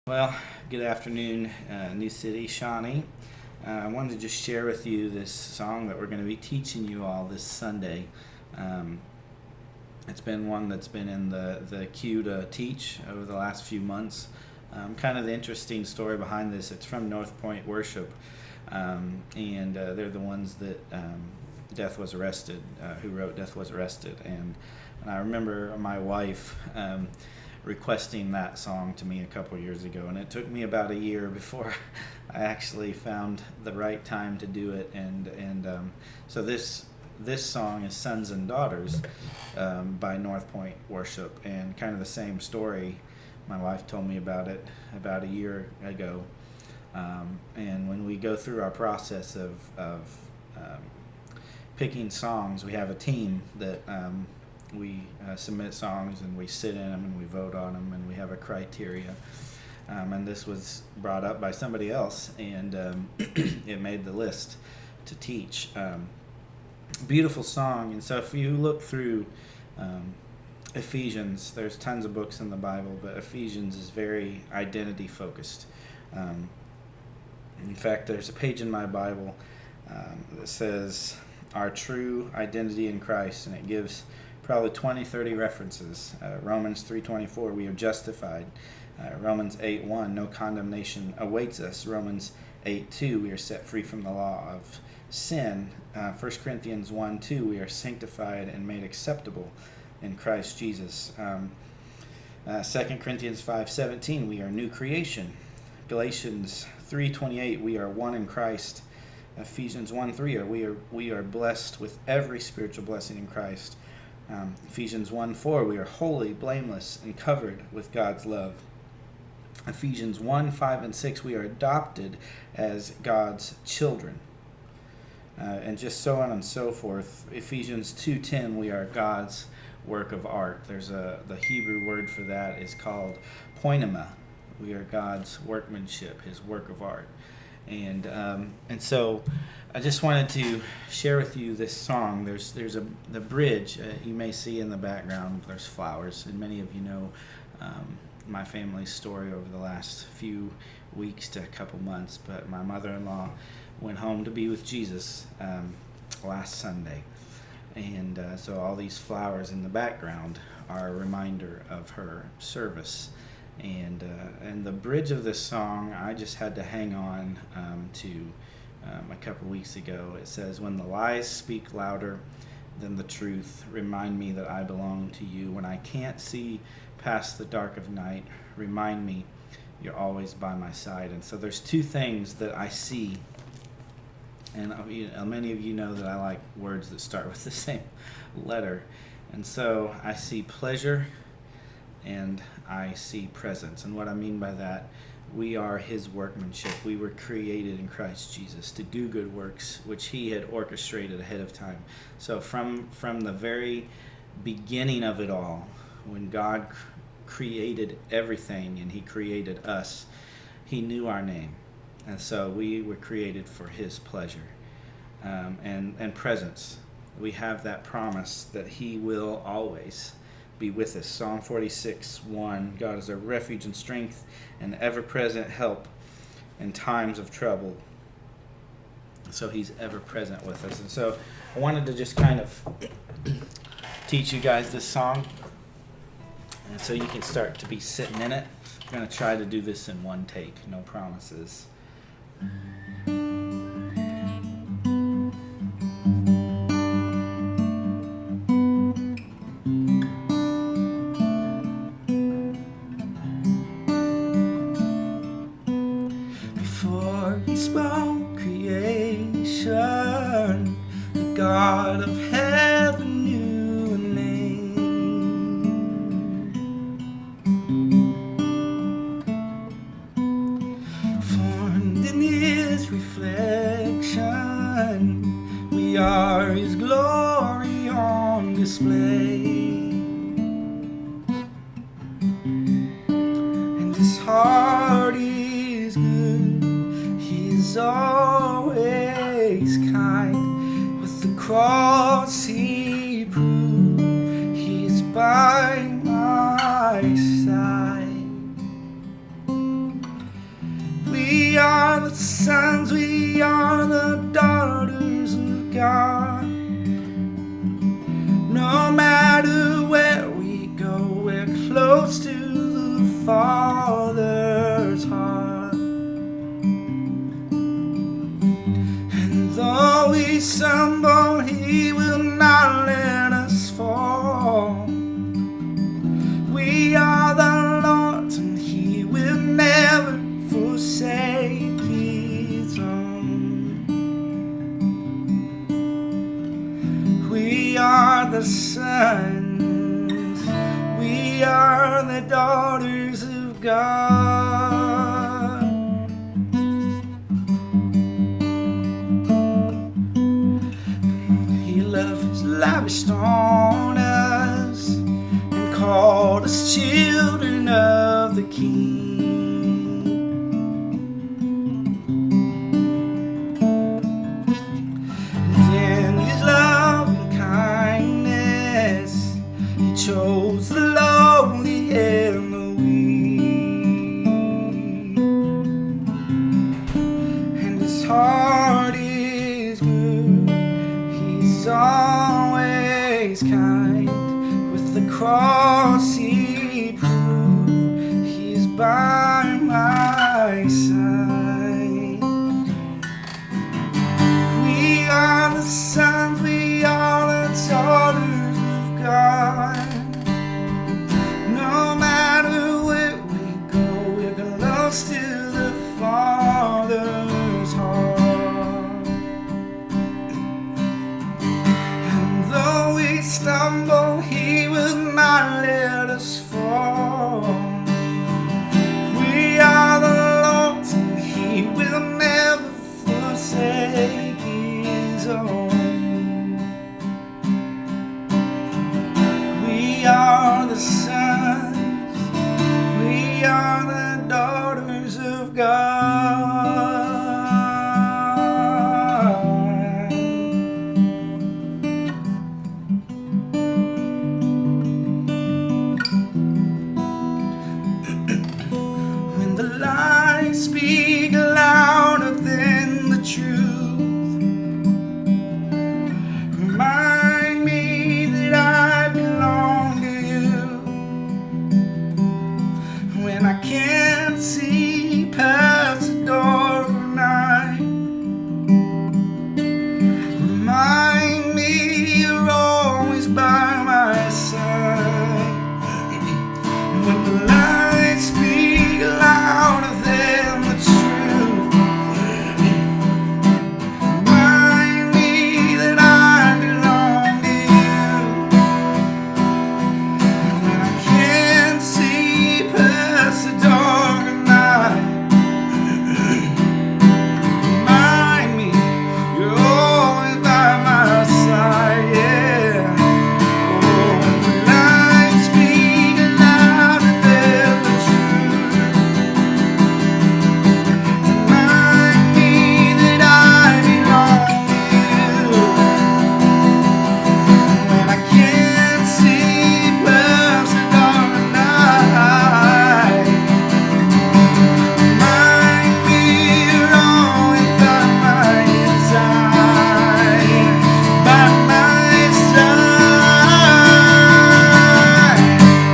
Well, good afternoon, New City, Shawnee. I wanted to just share with you this song that we're going to be teaching you all this Sunday. Um, it's been one that's been in the queue to teach over the last few months. Kind of the interesting story behind this, it's from North Point Worship, and they're the ones that Death Was Arrested, who wrote Death Was Arrested. And I remember my wife requesting that song to me a couple years ago, and it took me about a year before I actually found the right time to do it. So this song is "Sons and Daughters" by North Point Worship, and kind of the same story. My wife told me about it about a year ago, and when we go through our process of picking songs, we have a team that we submit songs, and we sit in them, and we vote on them, and we have a criteria. And this was brought up by somebody else, and it made the list to teach. Beautiful song. And so if you look through Ephesians, there's tons of books in the Bible, but Ephesians is very identity focused. In fact, there's a page in my Bible that says our true identity in Christ, and it gives probably 20-30 references. Romans 3:24, we are justified. Romans 8:1, no condemnation awaits us. Romans 8:2, we are set free from the law of sin. 1 Corinthians 1:2, we are sanctified and made acceptable in Christ Jesus. 2 Corinthians 5:17, we are new creation. Galatians 3:28, we are one in Christ. Ephesians 1:3, we are blessed with every spiritual blessing in Christ. Ephesians 1:4, we are holy, blameless, and covered with God's love. Ephesians 1:5 and 6, we are adopted as God's children. And just so on and so forth. Ephesians 2:10, we are God's work of art. The Hebrew word for that is called poiema. We are God's workmanship, His work of art. And so I just wanted to share with you this song. There's the bridge you may see in the background. There's flowers, and many of you know my family's story over the last few weeks to a couple months. But my mother-in-law went home to be with Jesus last Sunday, and so all these flowers in the background are a reminder of her service. And the bridge of this song, I just had to hang on to a couple weeks ago. It says, when the lies speak louder than the truth, remind me that I belong to you. When I can't see past the dark of night, remind me you're always by my side. And so there's two things that I see. And many of you know that I like words that start with the same letter. And so I see pleasure and I see presence. And what I mean by that, we are His workmanship. We were created in Christ Jesus to do good works, which He had orchestrated ahead of time. So from the very beginning of it all, when God created everything and He created us, He knew our name. And so we were created for His pleasure and presence. We have that promise that He will always be with us. Psalm 46:1, God is our refuge and strength and ever-present help in times of trouble. So He's ever present with us. And so I wanted to just kind of teach you guys this song, and so you can start to be sitting in it. I'm going to try to do this in one take, no promises. Before He spoke creation, the God of heaven knew a name. Formed in His reflection, we are His glory on display. And His heart is good, He's always kind. With the cross He proved He's by my side. the sons, we are the daughters of God. No matter where we go, we're close to the Father's heart. And though we stumble, He will not let us fall. We are the Lord's, and He will never forsake His own. We are the sons, we are the daughters of God. He loved His lavished on us and called us children of the King. Chose the lowly and the weak, and His heart is good. He's always kind. With the cross He proved He's by my side. We are the sons, we are the daughters of God. No matter where we go, we're close to the Father's heart. And though we stumble, He will not let us fall. We are the Lord's, and He will never forsake His own. We are the sons, we are the daughters of God. When the lies speak louder than the truth, remind me that I belong to You. When I can't see past the door of night, remind me You're always by my side. When the lights speak louder than the truth, remind me that I belong to You. When I can't see past the dark night, remind me You're always by my side, yeah. Oh, when the lights speak louder than the truth, remind me that I belong to You. When I can't see past the dark night, remind me You're always by my side, by my side.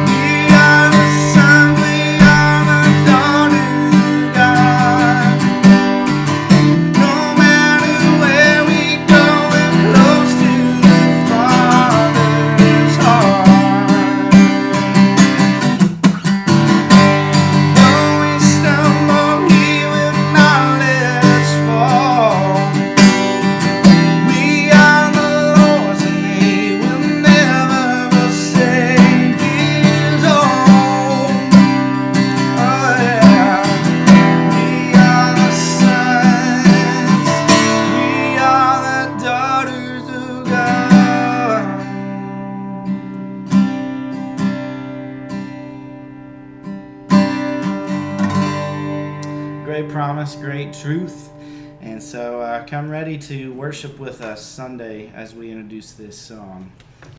We are the sons, we are the daughters of God. No matter where we go, we're close to the Father's heart. Though we stumble, He will not let us fall. We are the Lord's, and He will never forsake His own. Oh yeah. We are the sons, we are the daughters of God. Great promise, great truth. And so come ready to worship with us Sunday as we introduce this song.